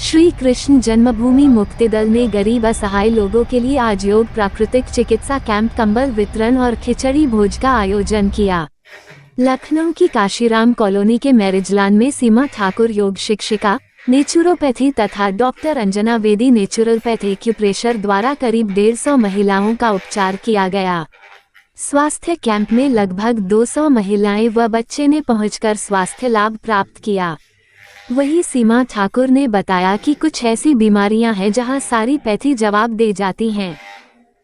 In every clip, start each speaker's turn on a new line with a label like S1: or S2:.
S1: श्री कृष्ण जन्मभूमि मुक्ति दल ने गरीब असहाय लोगों के लिए आज योग प्राकृतिक चिकित्सा कैंप, कंबल वितरण और खिचड़ी भोज का आयोजन किया। लखनऊ की काशीराम कॉलोनी के मैरिजलान में सीमा ठाकुर योग शिक्षिका, नेचुरोपैथी तथा डॉक्टर अंजना वेदी नेचुरलपैथी एक्यूप्रेशर द्वारा करीब 150 महिलाओं का उपचार किया गया। स्वास्थ्य कैंप में लगभग 200 महिलाएं व बच्चे ने पहुंचकर स्वास्थ्य लाभ प्राप्त किया। वहीं सीमा ठाकुर ने बताया कि कुछ ऐसी बीमारियां हैं जहां सारी पैथी जवाब दे जाती हैं,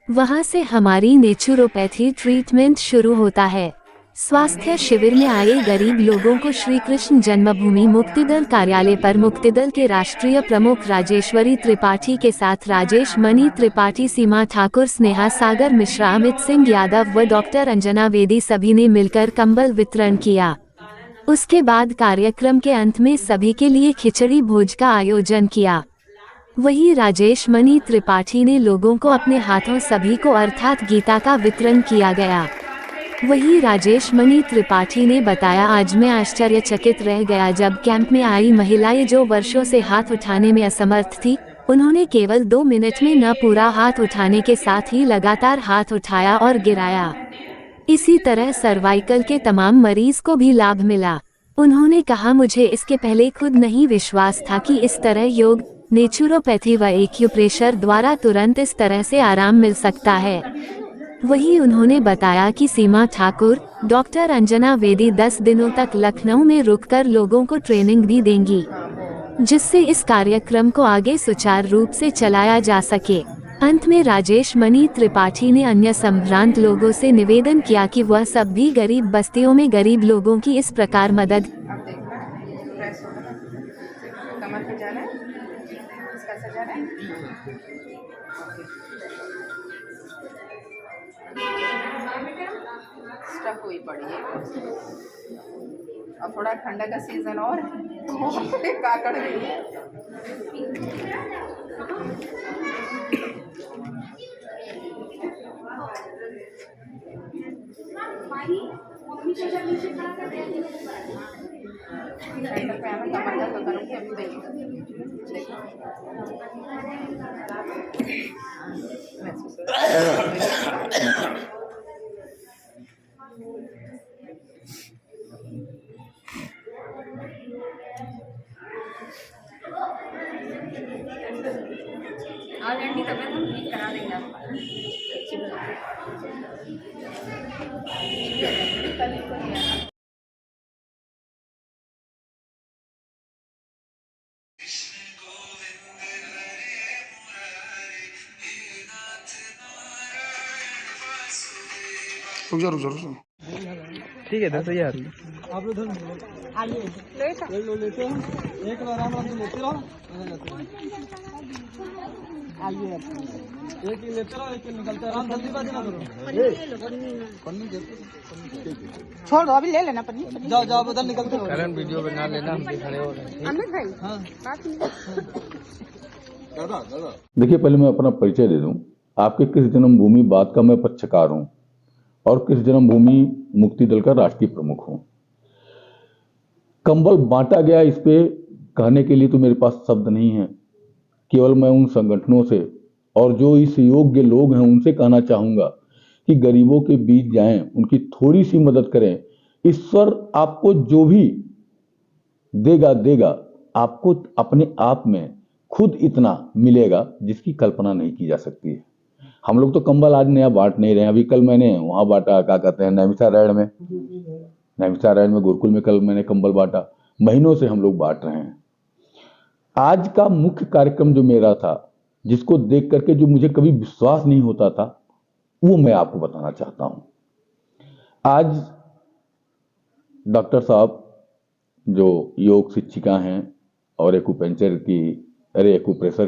S1: वहां से हमारी नेचुरोपैथी ट्रीटमेंट शुरू होता है। स्वास्थ्य शिविर में आए गरीब लोगों को श्री कृष्ण जन्मभूमि मुक्तिदल कार्यालय पर मुक्तिदल के राष्ट्रीय प्रमुख राजेश्वरी त्रिपाठी के साथ राजेश मणि त्रिपाठी, सीमा ठाकुर, स्नेहा सागर मिश्रा, अमित सिंह यादव व डॉक्टर अंजना वेदी सभी ने मिलकर कंबल वितरण किया। उसके बाद कार्यक्रम के अंत में सभी के लिए खिचड़ी भोज का आयोजन किया। वहीं राजेश मणि त्रिपाठी ने लोगों को अपने हाथों सभी को अर्थात गीता का वितरण किया गया। वहीं राजेश मणि त्रिपाठी ने बताया, आज मैं आश्चर्यचकित रह गया जब कैंप में आई महिलाएं जो वर्षों से हाथ उठाने में असमर्थ थी, उन्होंने केवल 2 मिनट में न पूरा हाथ उठाने के साथ ही लगातार हाथ उठाया और गिराया। इसी तरह सर्वाइकल के तमाम मरीज को भी लाभ मिला। उन्होंने कहा, मुझे इसके पहले खुद नहीं विश्वास था कि इस तरह योग, नेचुरोपैथी व एक्यूप्रेशर द्वारा तुरंत इस तरह से आराम मिल सकता है। वहीं उन्होंने बताया कि सीमा ठाकुर, डॉक्टर अंजना वेदी 10 दिनों तक लखनऊ में रुककर लोगों को ट्रेनिंग भी देंगी, जिससे इस कार्यक्रम को आगे सुचारू रूप से चलाया जा सके। अंत में राजेश मणि त्रिपाठी ने अन्य संभ्रांत लोगों से निवेदन किया कि वह सब भी गरीब बस्तियों में गरीब लोगों की इस प्रकार मदद।
S2: स्टफ हुई पड़ी है और थोड़ा ठंडा का सीजन और काकड़ गई है। ऑलरेडी तबियत हम ठीक करा देंगे आपको।
S3: रुक जा।
S4: ठीक है 10,000
S3: आप लोग ले लेते हो, एक बार आराम से लेते रहो, आइए एक ही लेते रहो, एक ही निकलते आराम, जल्दीबाजी ना करो। पन्नी छोड़ दो, अभी ले लेना पन्नी। जाओ उधर निकलते रहो।
S4: करंट वीडियो बना लेना, हम भी खड़े हो रहे हैं।
S2: अमित भाई,
S3: हाँ
S2: दादा
S5: देखिए, पहले मैं अपना परिचय दे दूं। आपके किस जन्मभूमि बात का मैं पक्षकार हूं और किस जन्मभूमि मुक्ति दल का राष्ट्रीय प्रमुख हूं। कंबल बांटा गया, इस पे कहने के लिए तो मेरे पास शब्द नहीं है। केवल मैं उन संगठनों से और जो इस योग्य लोग हैं उनसे कहना चाहूंगा कि गरीबों के बीच जाएं, उनकी थोड़ी सी मदद करें। ईश्वर आपको जो भी देगा, आपको अपने आप में खुद इतना मिलेगा जिसकी कल्पना नहीं की जा सकती है। हम लोग तो कंबल आज नया बांट नहीं रहे हैं। अभी कल मैंने वहां बांटा, क्या कहते हैं, नैमिषारण्य में गुरुकुल में कल मैंने कंबल बांटा। महीनों से हम लोग बांट रहे हैं। आज का मुख्य कार्यक्रम जो मेरा था, जिसको देख करके जो मुझे कभी विश्वास नहीं होता था, वो मैं आपको बताना चाहता हूं। आज डॉक्टर साहब जो योग शिक्षिका हैं और एक्यूप्रेशर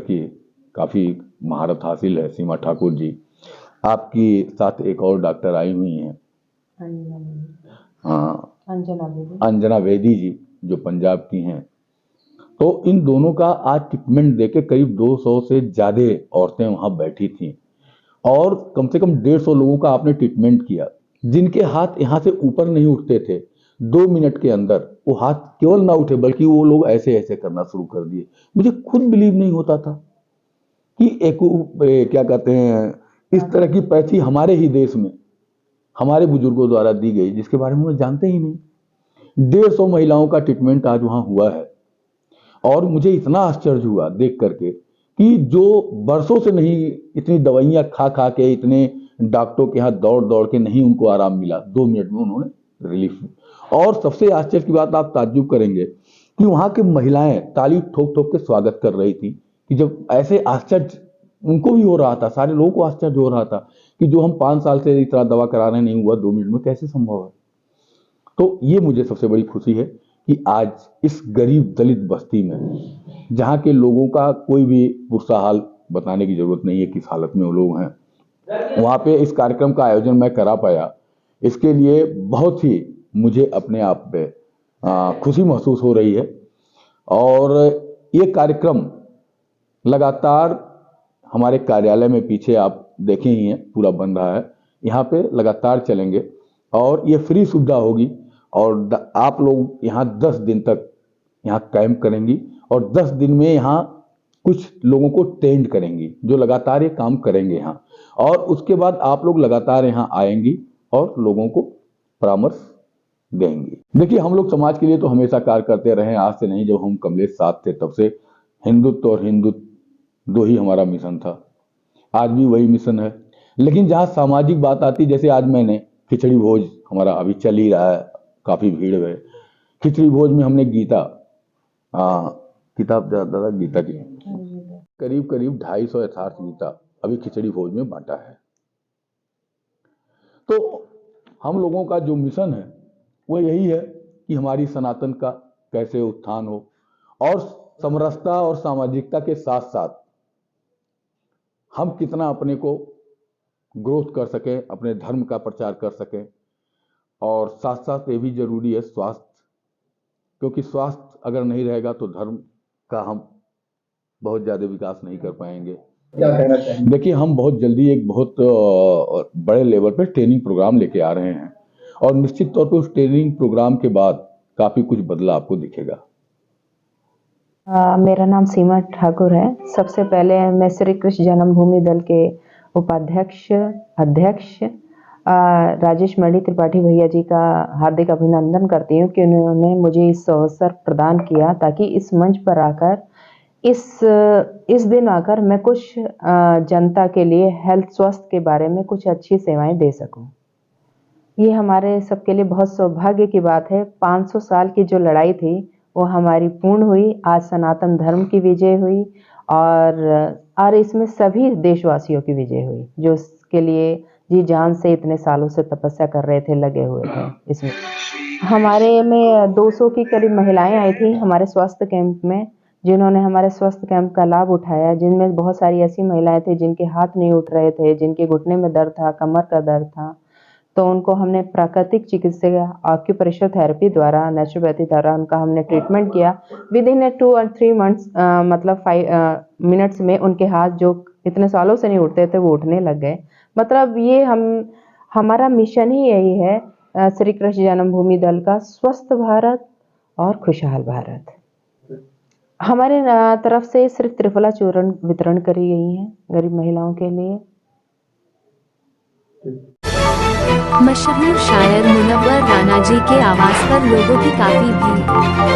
S5: की काफी महारत हासिल है, सीमा ठाकुर जी, आपकी साथ एक और डॉक्टर आई हुई हैं, हाँ, अंजना वेदी जी, जो पंजाब की हैं। तो इन दोनों का आज ट्रीटमेंट देके करीब 200 से ज्यादा औरतें वहां बैठी थीं और कम से कम 150 लोगों का आपने ट्रीटमेंट किया, जिनके हाथ यहाँ से ऊपर नहीं उठते थे। 2 मिनट के अंदर वो हाथ केवल ना उठे बल्कि वो लोग ऐसे ऐसे करना शुरू कर दिए। मुझे खुद बिलीव नहीं होता था कि क्या कहते हैं, इस तरह की पैथी हमारे ही देश में हमारे बुजुर्गों द्वारा दी गई, जिसके बारे में हम जानते ही नहीं। 150 महिलाओं का ट्रीटमेंट आज वहां हुआ है और मुझे इतना आश्चर्य हुआ देख करके कि जो बरसों से नहीं, इतनी दवाइयां खा खा के, इतने डॉक्टरों के यहाँ दौड़ दौड़ के नहीं उनको आराम मिला, 2 मिनट में उन्होंने रिलीफ। और सबसे आश्चर्य की बात, आप ताज्जुब करेंगे कि वहां की महिलाएं ताली ठोक ठोक के स्वागत कर रही थी कि जब ऐसे आश्चर्य उनको भी हो रहा था, सारे लोगों को आश्चर्य हो रहा था कि जो हम 5 साल से इस तरह दवा करा रहे नहीं हुआ, 2 मिनट में कैसे संभव है। तो ये मुझे सबसे बड़ी खुशी है कि आज इस गरीब दलित बस्ती में, जहाँ के लोगों का कोई भी बुरा हाल बताने की जरूरत नहीं है किस हालत में वो लोग हैं, वहाँ पे इस कार्यक्रम का आयोजन मैं करा पाया, इसके लिए बहुत ही मुझे अपने आप पे खुशी महसूस हो रही है। और ये कार्यक्रम लगातार हमारे कार्यालय में, पीछे आप देखे ही हैं पूरा बन रहा है, यहाँ पे लगातार चलेंगे और ये फ्री सुविधा होगी। और आप लोग यहाँ 10 दिन तक यहाँ कैंप करेंगी और 10 दिन में यहाँ कुछ लोगों को ट्रेंड करेंगी जो लगातार ये काम करेंगे यहाँ, और उसके बाद आप लोग लगातार यहाँ आएंगी और लोगों को परामर्श देंगी। देखिए, हम लोग समाज के लिए तो हमेशा कार्य करते रहे, आज से नहीं, जब हम कमलेश साथ थे तब से हिंदुत्व और हिंदुत्व 2 ही हमारा मिशन था, आज भी वही मिशन है। लेकिन जहाँ सामाजिक बात आती, जैसे आज मैंने खिचड़ी भोज हमारा अभी चल ही रहा है, काफी भीड़ है, खिचड़ी भोज में हमने गीता किताब दादा गीता की करीब करीब 250 यथार्थ गीता अभी खिचड़ी भोज में बांटा है। तो हम लोगों का जो मिशन है वो यही है कि हमारी सनातन का कैसे उत्थान हो और समरसता और सामाजिकता के साथ साथ हम कितना अपने को ग्रोथ कर सकें, अपने धर्म का प्रचार कर सकें। और साथ साथ ये भी जरूरी है स्वास्थ्य, क्योंकि स्वास्थ्य अगर नहीं रहेगा तो धर्म का हम बहुत ज्यादा विकास नहीं कर पाएंगे।
S3: क्या कहना चाहेंगे?
S5: देखिए, हम बहुत जल्दी एक बहुत बड़े लेवल पे ट्रेनिंग प्रोग्राम लेके आ रहे हैं और निश्चित तौर पे उस ट्रेनिंग प्रोग्राम के बाद काफी कुछ बदलाव आपको दिखेगा।
S6: मेरा नाम सीमा ठाकुर है। सबसे पहले मैं श्री कृष्ण जन्मभूमि दल के उपाध्यक्ष अध्यक्ष राजेश मणि त्रिपाठी भैया जी का हार्दिक अभिनंदन करती हूँ कि उन्होंने मुझे इस अवसर प्रदान किया ताकि इस मंच पर आकर इस दिन आकर मैं कुछ जनता के लिए हेल्थ स्वास्थ्य के बारे में कुछ अच्छी सेवाएं दे सकूं। ये हमारे सबके लिए बहुत सौभाग्य की बात है। 500 साल की जो लड़ाई थी वो हमारी पूर्ण हुई। आज सनातन धर्म की विजय हुई और इसमें सभी देशवासियों की विजय हुई जो इसके लिए जी जान से इतने सालों से तपस्या कर रहे थे, लगे हुए थे। इसमें हमारे में 200 की करीब महिलाएं आई थी हमारे स्वास्थ्य कैंप में, जिन्होंने हमारे स्वास्थ्य कैंप का लाभ उठाया, जिनमें बहुत सारी ऐसी महिलाएं थी जिनके हाथ नहीं उठ रहे थे, जिनके घुटने में दर्द था, कमर का दर्द था। तो उनको हमने प्राकृतिक चिकित्सा ऑक्यूप्रेशर थेरेपी द्वारा, नेचुरोपैथी द्वारा उनका हमने ट्रीटमेंट किया। विद इन 2 और 3 मंथ्स मतलब 5 मिनट्स में उनके हाथ जो इतने सालों से नहीं उठते थे वो उठने लग गए। मतलब ये हमारा मिशन ही यही है, श्री कृष्ण जन्मभूमि दल का स्वस्थ भारत और खुशहाल भारत। हमारे तरफ से सिर्फ त्रिफला चूर्ण वितरण करी गई है गरीब महिलाओं के लिए।
S1: मशहूर शायर मुनव्वर राणा जी के आवास पर लोगों की काफी भीड़।